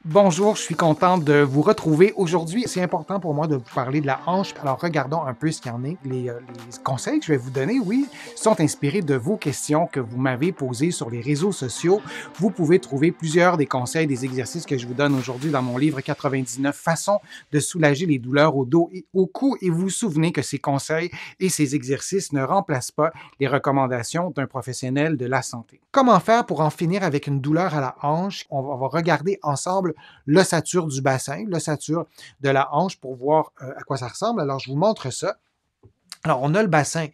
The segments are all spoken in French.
Bonjour, je suis content de vous retrouver. Aujourd'hui, c'est important pour moi de vous parler de la hanche. Alors, regardons un peu ce qu'il y en est. Les conseils que je vais vous donner, oui, sont inspirés de vos questions que vous m'avez posées sur les réseaux sociaux. Vous pouvez trouver plusieurs des conseils, des exercices que je vous donne aujourd'hui dans mon livre 99 façons de soulager les douleurs au dos et au cou. Et vous vous souvenez que ces conseils et ces exercices ne remplacent pas les recommandations d'un professionnel de la santé. Comment faire pour en finir avec une douleur à la hanche? On va regarder ensemble l'ossature du bassin, l'ossature de la hanche pour voir à quoi ça ressemble. Alors, je vous montre ça. Alors, on a le bassin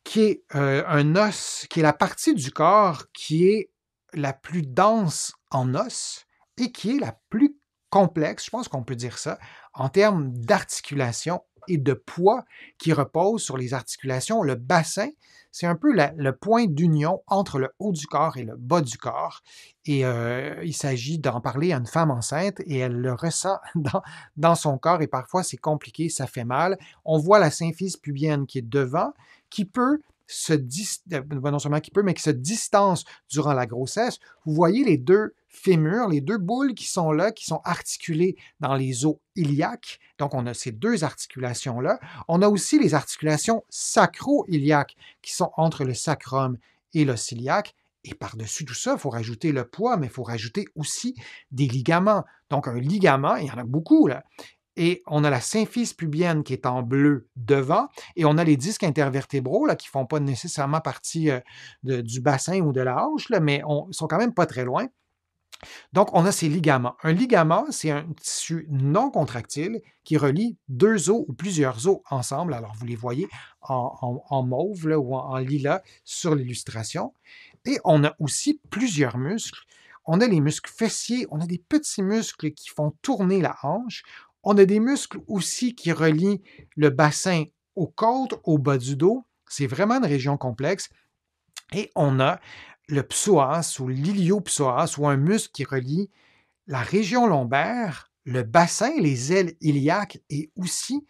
qui est un os, qui est la partie du corps qui est la plus dense en os et qui est la plus complexe, je pense qu'on peut dire ça, en termes d'articulation et de poids qui repose sur les articulations. Le bassin, c'est un peu le point d'union entre le haut du corps et le bas du corps. Et il s'agit d'en parler à une femme enceinte et elle le ressent dans son corps et parfois c'est compliqué, ça fait mal. On voit la symphyse pubienne qui est devant, qui peut non seulement qui peut, mais qui se distance durant la grossesse. Vous voyez les deux fémurs, les deux boules qui sont là, qui sont articulées dans les os iliaques. Donc, on a ces deux articulations-là. On a aussi les articulations sacro-iliaques qui sont entre le sacrum et l'os iliaque. Et par-dessus tout ça, il faut rajouter le poids, mais il faut rajouter aussi des ligaments. Donc, un ligament, il y en a beaucoup, là. Et on a la symphyse pubienne qui est en bleu devant, et on a les disques intervertébraux là, qui ne font pas nécessairement partie du bassin ou de la hanche, là, mais ils sont quand même pas très loin. Donc, on a ces ligaments. Un ligament, c'est un tissu non contractile qui relie deux os ou plusieurs os ensemble. Alors, vous les voyez en mauve là, ou en lilas sur l'illustration. Et on a aussi plusieurs muscles. On a les muscles fessiers, on a des petits muscles qui font tourner la hanche. On a des muscles aussi qui relient le bassin aux côtes, au bas du dos. C'est vraiment une région complexe. Et on a le psoas ou l'iliopsoas ou un muscle qui relie la région lombaire, le bassin, les ailes iliaques et aussi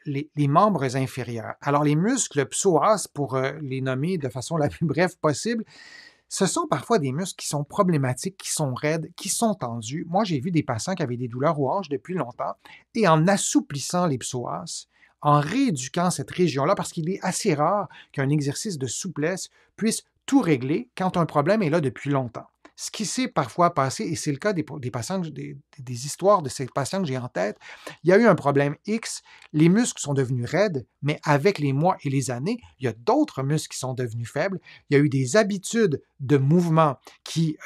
les membres inférieurs. Alors, les muscles psoas, pour les nommer de façon la plus brève possible, ce sont parfois des muscles qui sont problématiques, qui sont raides, qui sont tendus. Moi, j'ai vu des patients qui avaient des douleurs aux hanches depuis longtemps et en assouplissant les psoas, en rééduquant cette région-là, parce qu'il est assez rare qu'un exercice de souplesse puisse tout régler quand un problème est là depuis longtemps. Ce qui s'est parfois passé, et c'est le cas des patients, des histoires de ces patients que j'ai en tête, il y a eu un problème X, les muscles sont devenus raides, mais avec les mois et les années, il y a d'autres muscles qui sont devenus faibles. Il y a eu des habitudes de mouvement qui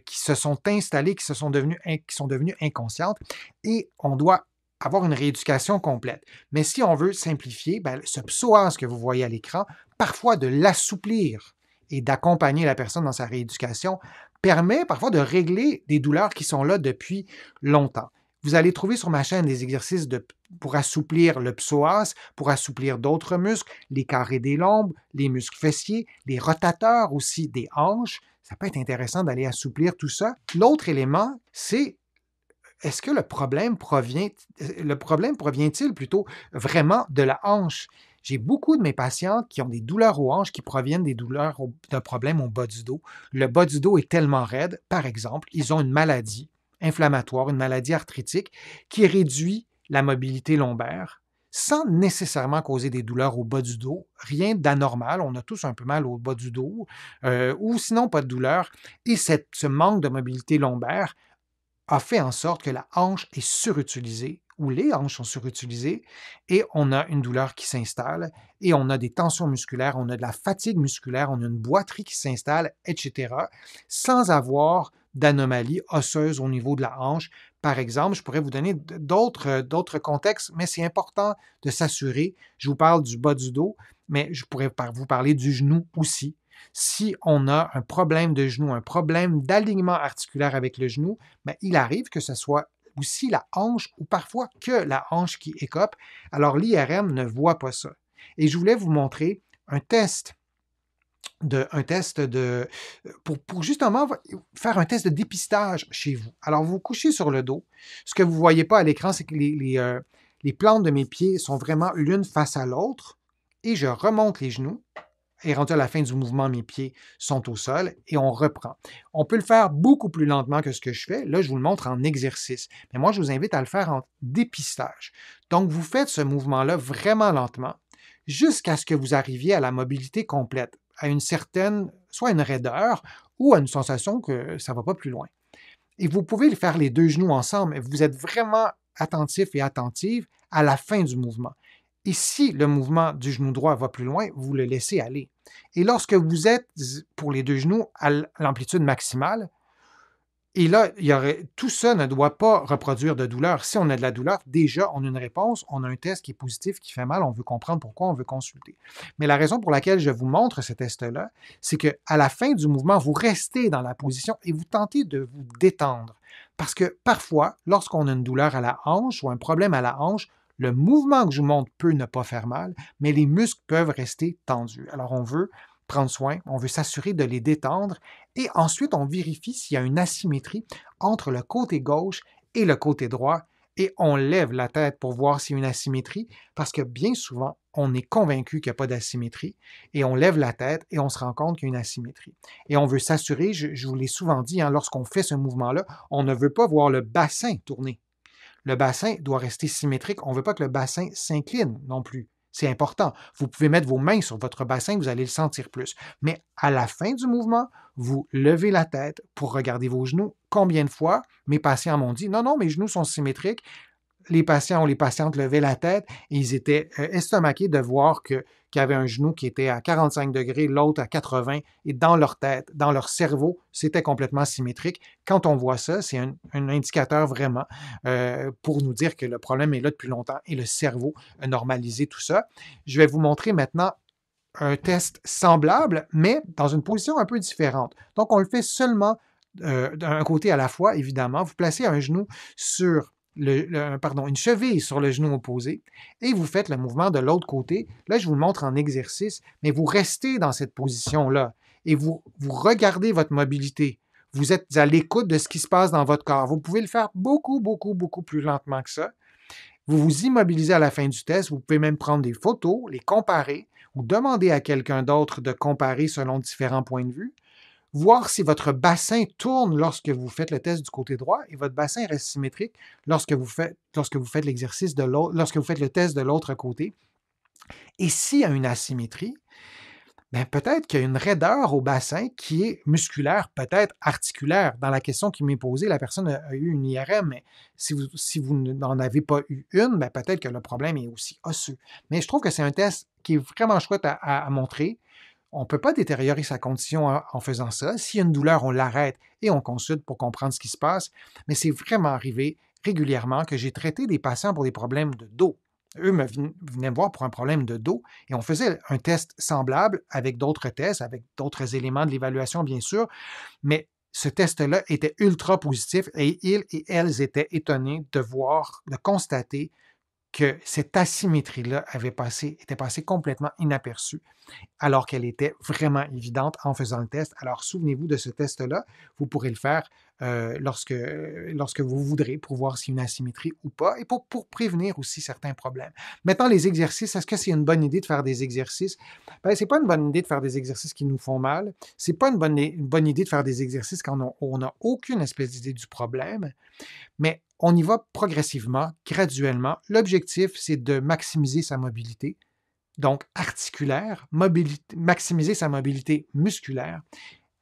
se sont installées, qui sont devenues inconscientes, et on doit avoir une rééducation complète. Mais si on veut simplifier, ben, ce psoas que vous voyez à l'écran, parfois de l'assouplir et d'accompagner la personne dans sa rééducation, permet parfois de régler des douleurs qui sont là depuis longtemps. Vous allez trouver sur ma chaîne des exercices pour assouplir le psoas, pour assouplir d'autres muscles, les carrés des lombes, les muscles fessiers, les rotateurs aussi des hanches. Ça peut être intéressant d'aller assouplir tout ça. L'autre élément, c'est est-ce que le problème provient-il plutôt vraiment de la hanche? J'ai beaucoup de mes patients qui ont des douleurs aux hanches qui proviennent d'un problème au bas du dos. Le bas du dos est tellement raide, par exemple, ils ont une maladie inflammatoire, une maladie arthritique qui réduit la mobilité lombaire sans nécessairement causer des douleurs au bas du dos. Rien d'anormal, on a tous un peu mal au bas du dos, ou sinon pas de douleur. Et ce manque de mobilité lombaire a fait en sorte que la hanche est surutilisée ou les hanches sont surutilisées et on a une douleur qui s'installe et on a des tensions musculaires, on a de la fatigue musculaire, on a une boiterie qui s'installe, etc., sans avoir d'anomalie osseuse au niveau de la hanche. Par exemple, je pourrais vous donner d'autres contextes, mais c'est important de s'assurer. Je vous parle du bas du dos, mais je pourrais vous parler du genou aussi. Si on a un problème de genou, un problème d'alignement articulaire avec le genou, bien, il arrive que ce soit aussi la hanche ou parfois que la hanche qui écope. Alors, l'IRM ne voit pas ça. Et je voulais vous montrer un test pour justement faire un test de dépistage chez vous. Alors, vous vous couchez sur le dos. Ce que vous ne voyez pas à l'écran, c'est que les plantes de mes pieds sont vraiment l'une face à l'autre et je remonte les genoux et rendu à la fin du mouvement, mes pieds sont au sol et on reprend. On peut le faire beaucoup plus lentement que ce que je fais. Là, je vous le montre en exercice. Mais moi, je vous invite à le faire en dépistage. Donc, vous faites ce mouvement-là vraiment lentement jusqu'à ce que vous arriviez à la mobilité complète, à une certaine, soit une raideur ou à une sensation que ça ne va pas plus loin. Et vous pouvez faire les deux genoux ensemble. Vous êtes vraiment attentif et attentive à la fin du mouvement. Et si le mouvement du genou droit va plus loin, vous le laissez aller. Et lorsque vous êtes, pour les deux genoux, à l'amplitude maximale, et là, tout ça ne doit pas reproduire de douleur. Si on a de la douleur, déjà, on a une réponse, on a un test qui est positif, qui fait mal, on veut comprendre pourquoi, on veut consulter. Mais la raison pour laquelle je vous montre ce test-là, c'est qu'à la fin du mouvement, vous restez dans la position et vous tentez de vous détendre. Parce que parfois, lorsqu'on a une douleur à la hanche ou un problème à la hanche, le mouvement que je vous montre peut ne pas faire mal, mais les muscles peuvent rester tendus. Alors, on veut prendre soin, on veut s'assurer de les détendre et ensuite on vérifie s'il y a une asymétrie entre le côté gauche et le côté droit et on lève la tête pour voir s'il y a une asymétrie parce que bien souvent on est convaincu qu'il n'y a pas d'asymétrie et on lève la tête et on se rend compte qu'il y a une asymétrie. Et on veut s'assurer, je vous l'ai souvent dit, lorsqu'on fait ce mouvement-là, on ne veut pas voir le bassin tourner. Le bassin doit rester symétrique, on ne veut pas que le bassin s'incline non plus. C'est important. Vous pouvez mettre vos mains sur votre bassin, vous allez le sentir plus. Mais à la fin du mouvement, vous levez la tête pour regarder vos genoux. Combien de fois mes patients m'ont dit, non, non, mes genoux sont symétriques. Les patients ou les patientes levaient la tête et ils étaient estomaqués de voir qu'il y avait un genou qui était à 45 degrés, l'autre à 80, et dans leur tête, dans leur cerveau, c'était complètement symétrique. Quand on voit ça, c'est un indicateur vraiment pour nous dire que le problème est là depuis longtemps et le cerveau a normalisé tout ça. Je vais vous montrer maintenant un test semblable, mais dans une position un peu différente. Donc, on le fait seulement d'un côté à la fois, évidemment. Vous placez un genou sur une cheville sur le genou opposé et vous faites le mouvement de l'autre côté. Là, je vous le montre en exercice, mais vous restez dans cette position-là et vous regardez votre mobilité. Vous êtes à l'écoute de ce qui se passe dans votre corps. Vous pouvez le faire beaucoup, beaucoup, beaucoup plus lentement que ça. Vous vous immobilisez à la fin du test. Vous pouvez même prendre des photos, les comparer ou demander à quelqu'un d'autre de comparer selon différents points de vue. Voir si votre bassin tourne lorsque vous faites le test du côté droit et votre bassin reste symétrique lorsque vous faites l'exercice de l'autre, lorsque vous faites le test de l'autre côté. Et s'il y a une asymétrie, bien peut-être qu'il y a une raideur au bassin qui est musculaire, peut-être articulaire. Dans la question qui m'est posée, la personne a eu une IRM, mais si vous n'en avez pas eu une, bien peut-être que le problème est aussi osseux. Mais je trouve que c'est un test qui est vraiment chouette à montrer. On ne peut pas détériorer sa condition en faisant ça. S'il y a une douleur, on l'arrête et on consulte pour comprendre ce qui se passe. Mais c'est vraiment arrivé régulièrement que j'ai traité des patients pour des problèmes de dos. Eux venaient me voir pour un problème de dos et on faisait un test semblable avec d'autres tests, avec d'autres éléments de l'évaluation, bien sûr. Mais ce test-là était ultra positif et ils et elles étaient étonnés de constater que cette asymétrie-là était passée complètement inaperçue, alors qu'elle était vraiment évidente en faisant le test. Alors, souvenez-vous de ce test-là. Vous pourrez le faire lorsque vous voudrez pour voir s'il y a une asymétrie ou pas et pour prévenir aussi certains problèmes. Maintenant, les exercices, est-ce que c'est une bonne idée de faire des exercices? Bien, c'est pas une bonne idée de faire des exercices qui nous font mal. C'est pas une bonne idée de faire des exercices quand on n'a aucune espèce d'idée du problème. Mais on y va progressivement, graduellement. L'objectif, c'est de maximiser sa mobilité, donc articulaire, maximiser sa mobilité musculaire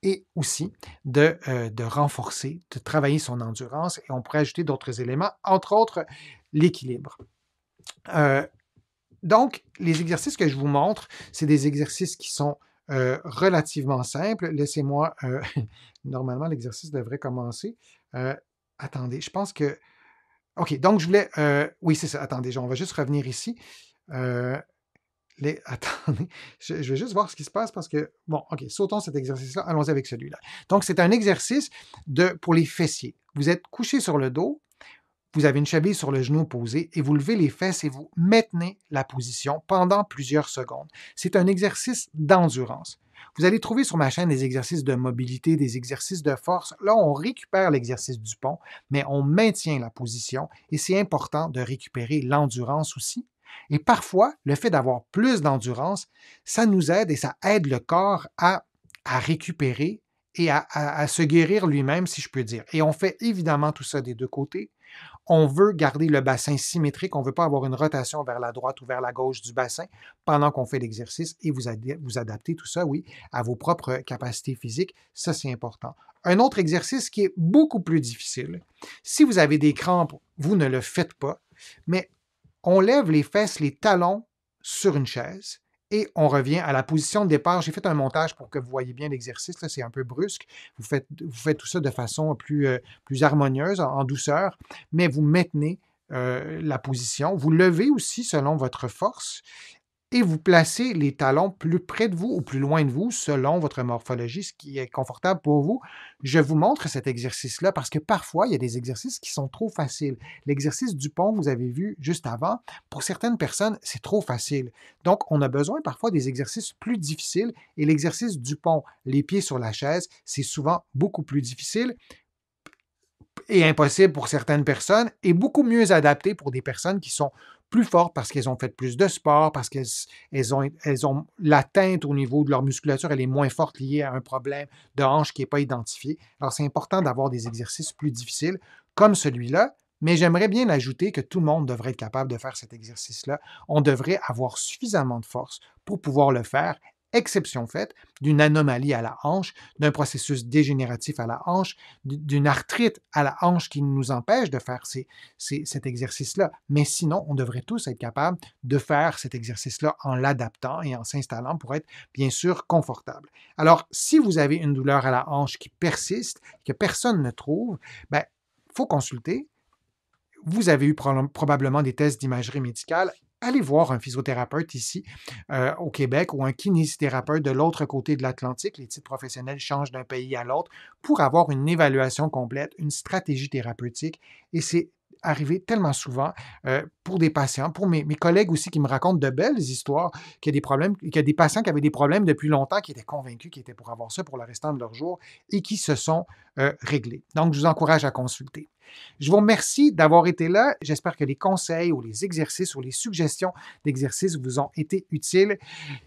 et aussi de renforcer, de travailler son endurance. Et on pourrait ajouter d'autres éléments, entre autres l'équilibre. Donc, les exercices que je vous montre, c'est des exercices qui sont relativement simples. Laissez-moi, normalement, l'exercice devrait commencer. Attendez, je pense que... OK, donc je voulais... oui, c'est ça. Attendez, on va juste revenir ici. Attendez, je vais juste voir ce qui se passe parce que... Bon, OK, sautons cet exercice-là. Allons-y avec celui-là. Donc, c'est un exercice pour les fessiers. Vous êtes couché sur le dos, vous avez une cheville sur le genou opposé et vous levez les fesses et vous maintenez la position pendant plusieurs secondes. C'est un exercice d'endurance. Vous allez trouver sur ma chaîne des exercices de mobilité, des exercices de force. Là, on récupère l'exercice du pont, mais on maintient la position et c'est important de récupérer l'endurance aussi Et parfois, le fait d'avoir plus d'endurance, ça nous aide et ça aide le corps à récupérer et à se guérir lui-même, si je peux dire. Et on fait évidemment tout ça des deux côtés. On veut garder le bassin symétrique, on ne veut pas avoir une rotation vers la droite ou vers la gauche du bassin pendant qu'on fait l'exercice et vous adaptez tout ça, oui, à vos propres capacités physiques. Ça, c'est important. Un autre exercice qui est beaucoup plus difficile, si vous avez des crampes, vous ne le faites pas, mais on lève les fesses, les talons sur une chaise et on revient à la position de départ. J'ai fait un montage pour que vous voyez bien l'exercice. C'est un peu brusque. Vous faites tout ça de façon plus harmonieuse, en douceur, mais vous maintenez la position. Vous levez aussi selon votre force et vous placez les talons plus près de vous ou plus loin de vous selon votre morphologie, ce qui est confortable pour vous. Je vous montre cet exercice-là parce que parfois, il y a des exercices qui sont trop faciles. L'exercice du pont, vous avez vu juste avant, pour certaines personnes, c'est trop facile. Donc, on a besoin parfois des exercices plus difficiles et l'exercice du pont, les pieds sur la chaise, c'est souvent beaucoup plus difficile et impossible pour certaines personnes et beaucoup mieux adapté pour des personnes qui sont plus fortes parce qu'elles ont fait plus de sport, parce qu'elles ont l'atteinte au niveau de leur musculature, elle est moins forte liée à un problème de hanche qui n'est pas identifié. Alors, c'est important d'avoir des exercices plus difficiles comme celui-là, mais j'aimerais bien ajouter que tout le monde devrait être capable de faire cet exercice-là. On devrait avoir suffisamment de force pour pouvoir le faire, exception faite d'une anomalie à la hanche, d'un processus dégénératif à la hanche, d'une arthrite à la hanche qui nous empêche de faire cet exercice-là. Mais sinon, on devrait tous être capables de faire cet exercice-là en l'adaptant et en s'installant pour être bien sûr confortable. Alors, si vous avez une douleur à la hanche qui persiste, que personne ne trouve, il faut consulter. Vous avez eu probablement des tests d'imagerie médicale. Allez voir un physiothérapeute ici au Québec ou un kinésithérapeute de l'autre côté de l'Atlantique. Les titres professionnels changent d'un pays à l'autre pour avoir une évaluation complète, une stratégie thérapeutique. Et c'est arrivé tellement souvent pour des patients, pour mes collègues aussi qui me racontent de belles histoires, qu'il y a des patients qui avaient des problèmes depuis longtemps, qui étaient convaincus qu'ils étaient pour avoir ça pour le restant de leur jour et qui se sont réglés. Donc, je vous encourage à consulter. Je vous remercie d'avoir été là. J'espère que les conseils ou les exercices ou les suggestions d'exercices vous ont été utiles.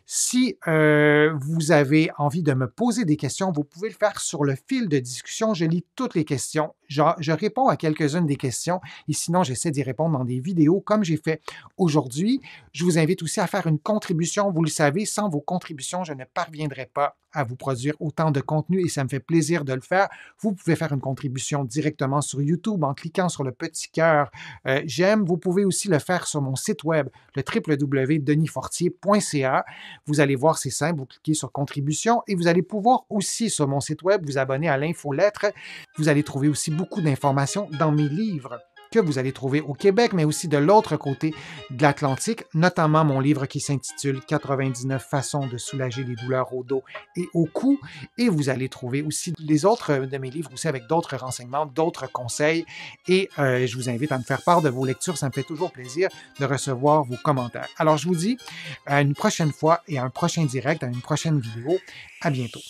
Si vous avez envie de me poser des questions, vous pouvez le faire sur le fil de discussion. Je lis toutes les questions. Je réponds à quelques-unes des questions et sinon, j'essaie d'y répondre dans des vidéos comme j'ai fait aujourd'hui. Je vous invite aussi à faire une contribution. Vous le savez, sans vos contributions, je ne parviendrai pas à vous produire autant de contenu et ça me fait plaisir de le faire. Vous pouvez faire une contribution directement sur YouTube en cliquant sur le petit cœur j'aime. Vous pouvez aussi le faire sur mon site web, le www.denisfortier.ca. Vous allez voir, c'est simple, vous cliquez sur contribution et vous allez pouvoir aussi sur mon site web vous abonner à l'infolettre. Vous allez trouver aussi beaucoup d'informations dans mes livres que vous allez trouver au Québec, mais aussi de l'autre côté de l'Atlantique, notamment mon livre qui s'intitule « 99 façons de soulager les douleurs au dos et au cou ». Et vous allez trouver aussi les autres de mes livres aussi avec d'autres renseignements, d'autres conseils. Et je vous invite à me faire part de vos lectures. Ça me fait toujours plaisir de recevoir vos commentaires. Alors, je vous dis à une prochaine fois et à un prochain direct, à une prochaine vidéo. À bientôt.